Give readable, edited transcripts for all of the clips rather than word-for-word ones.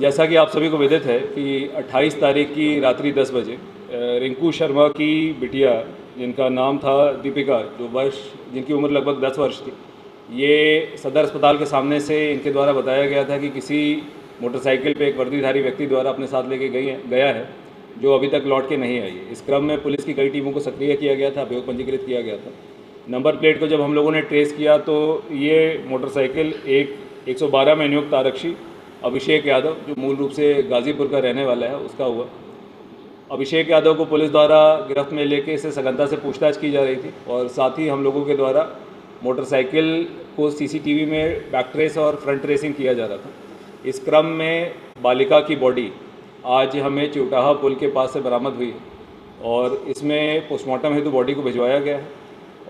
जैसा कि आप सभी को विदित है कि 28 तारीख की रात्रि 10 बजे रिंकू शर्मा की बिटिया, जिनका नाम था दीपिका, जिनकी उम्र लगभग 10 वर्ष थी, ये सदर अस्पताल के सामने से इनके द्वारा बताया गया था कि किसी मोटरसाइकिल पे एक वर्दीधारी व्यक्ति द्वारा अपने साथ लेके गया है, जो अभी तक लौट के नहीं आई है। इस क्रम में पुलिस की कई टीमों को सक्रिय किया गया था, अभियोग पंजीकृत किया गया था। नंबर प्लेट को जब हम लोगों ने ट्रेस किया तो ये मोटरसाइकिल एक 112 में नियुक्त आरक्षी अभिषेक यादव, जो मूल रूप से गाज़ीपुर का रहने वाला है, उसका हुआ। अभिषेक यादव को पुलिस द्वारा गिरफ्त में लेके इसे सघनता से पूछताछ की जा रही थी और साथ ही हम लोगों के द्वारा मोटरसाइकिल को सीसीटीवी में बैक ट्रेस और फ्रंट ट्रेसिंग किया जा रहा था। इस क्रम में बालिका की बॉडी आज हमें चिवटाहा पुल के पास से बरामद हुई है और इसमें पोस्टमार्टम हेतु बॉडी को भिजवाया गया है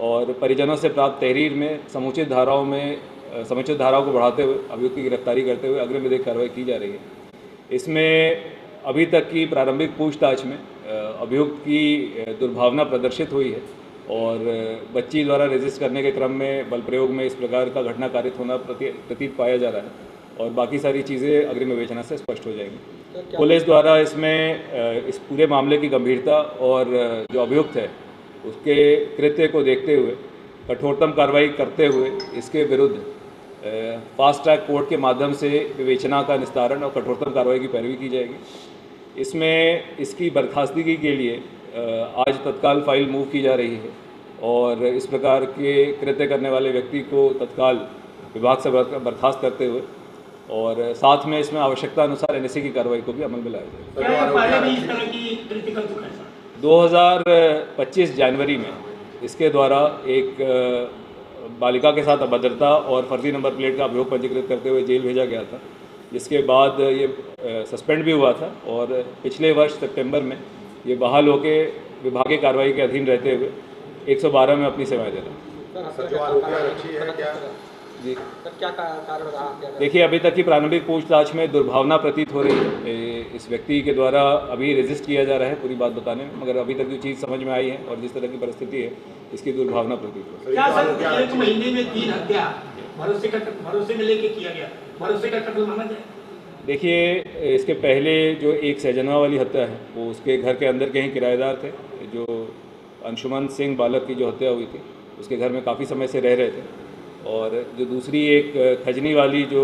और परिजनों से प्राप्त तहरीर में समुचित धाराओं को बढ़ाते हुए अभियुक्त की गिरफ्तारी करते हुए अग्रिम विधिक कार्रवाई की जा रही है। इसमें अभी तक की प्रारंभिक पूछताछ में अभियुक्त की दुर्भावना प्रदर्शित हुई है और बच्ची द्वारा रजिस्ट करने के क्रम में बल प्रयोग में इस प्रकार का घटना कारित होना प्रतीत पाया जा रहा है और बाकी सारी चीज़ें अग्रिम विवेचना से स्पष्ट हो जाएंगी। पुलिस द्वारा इसमें इस पूरे मामले की गंभीरता और जो अभियुक्त है उसके कृत्य को देखते हुए कठोरतम कार्रवाई करते हुए इसके विरुद्ध फास्ट ट्रैक कोर्ट के माध्यम से विवेचना का निस्तारण और कठोरतम कार्रवाई की पैरवी की जाएगी। इसमें इसकी बर्खास्तगी के लिए आज तत्काल फाइल मूव की जा रही है और इस प्रकार के कृत्य करने वाले व्यक्ति को तत्काल विभाग से बर्खास्त करते हुए और साथ में इसमें आवश्यकता अनुसार एनएसए की कार्रवाई को भी अमल में लाया जाएगा। 2025 जनवरी में इसके द्वारा एक बालिका के साथ अभद्रता और फर्जी नंबर प्लेट का अभियोग पंजीकृत करते हुए जेल भेजा गया था, जिसके बाद ये सस्पेंड भी हुआ था और पिछले वर्ष सितंबर में ये बहाल होकर विभागीय कार्रवाई के अधीन रहते हुए 112 में अपनी सेवाएं दे रहा है। जी क्या कारण रहा? देखिए, अभी तक की प्रारंभिक पूछताछ में दुर्भावना प्रतीत हो रही है। इस व्यक्ति के द्वारा अभी रजिस्ट किया जा रहा है पूरी बात बताने में, मगर अभी तक जो चीज़ समझ में आई है और जिस तरह की परिस्थिति है इसकी दुर्भावना प्रतीत हो रही है। 1 महीने में 3 हत्या भरोसे में लेके किया गया, भरोसे का कत्ल माना जाए। देखिए, इसके पहले जो एक सहजनवा वाली हत्या है वो उसके घर के अंदर के ही किराएदार थे। जो अंशुमन सिंह बालक की जो हत्या हुई थी उसके घर में काफ़ी समय से रह रहे थे और जो दूसरी एक खजनी वाली जो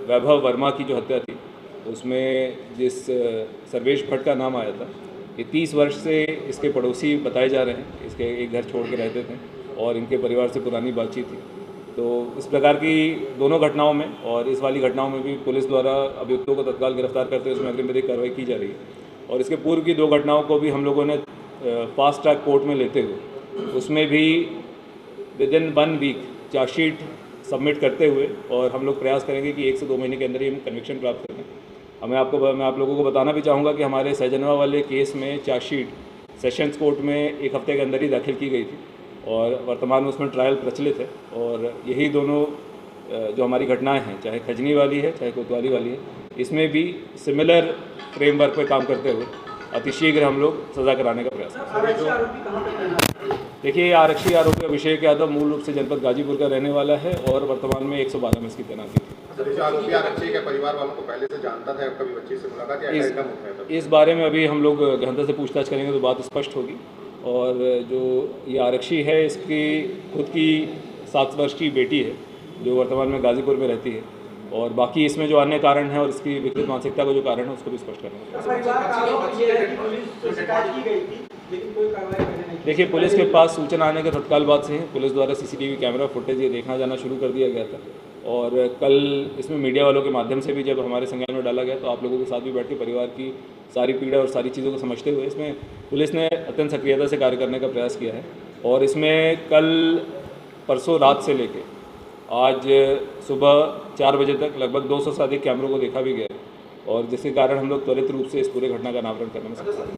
वैभव वर्मा की जो हत्या थी उसमें जिस सर्वेश भट्ट का नाम आया था, ये 30 वर्ष से इसके पड़ोसी बताए जा रहे हैं। इसके एक घर छोड़ के रहते थे और इनके परिवार से पुरानी बातचीत थी। तो इस प्रकार की दोनों घटनाओं में और इस वाली घटनाओं में भी पुलिस द्वारा अभियुक्तों को तत्काल गिरफ्तार करते हुए उसमें अग्रिम विधिक कार्रवाई की जा रही है और इसके पूर्व की 2 घटनाओं को भी हम लोगों ने फास्ट ट्रैक कोर्ट में लेते हुए उसमें भी विदिन 1 वीक चार्जशीट सबमिट करते हुए और हम लोग प्रयास करेंगे कि 1 से 2 महीने के अंदर ही हम कन्विक्शन प्राप्त करें। मैं आप लोगों को बताना भी चाहूँगा कि हमारे सहजनवा वाले केस में चार्जशीट सेशंस कोर्ट में 1 हफ्ते के अंदर ही दाखिल की गई थी और वर्तमान में उसमें ट्रायल प्रचलित है और यही दोनों जो हमारी घटनाएं हैं, चाहे खजनी वाली है चाहे कोतवाली वाली है, इसमें भी सिमिलर फ्रेमवर्क पर काम करते हुए अतिशीघ्र हम लोग सज़ा कराने का प्रयास करें। देखिए, आरक्षी आरोपी अभिषेक यादव मूल रूप से जनपद गाजीपुर का रहने वाला है और वर्तमान में 112 में इसकी तैनाती थी। आरोपी आरक्षी के परिवार वालों को पहले से जानता था, कभी बच्ची से मुलाकात या इस बारे में अभी हम लोग गहनता से पूछताछ करेंगे तो बात स्पष्ट होगी। और जो ये आरक्षी है इसकी खुद की 7 वर्ष की बेटी है जो वर्तमान में गाजीपुर में रहती है और बाकी इसमें जो अन्य कारण है और इसकी विकृत मानसिकता का जो कारण है उसको भी स्पष्ट करेंगे। देखिए, पुलिस के पास सूचना आने के तत्काल बाद से ही पुलिस द्वारा सीसीटीवी कैमरा फुटेज ये देखना जाना शुरू कर दिया गया था और कल इसमें मीडिया वालों के माध्यम से भी जब हमारे संज्ञान में डाला गया तो आप लोगों के साथ भी बैठ के परिवार की सारी पीड़ा और सारी चीज़ों को समझते हुए इसमें पुलिस ने अत्यंत सक्रियता से कार्य करने का प्रयास किया है और इसमें कल परसों रात से लेके आज सुबह 4 बजे तक लगभग 200 से अधिक कैमरों को देखा भी गया और जिसके कारण हम लोग त्वरित रूप से इस पूरे घटना का अनावरण करने में सक्षम हैं।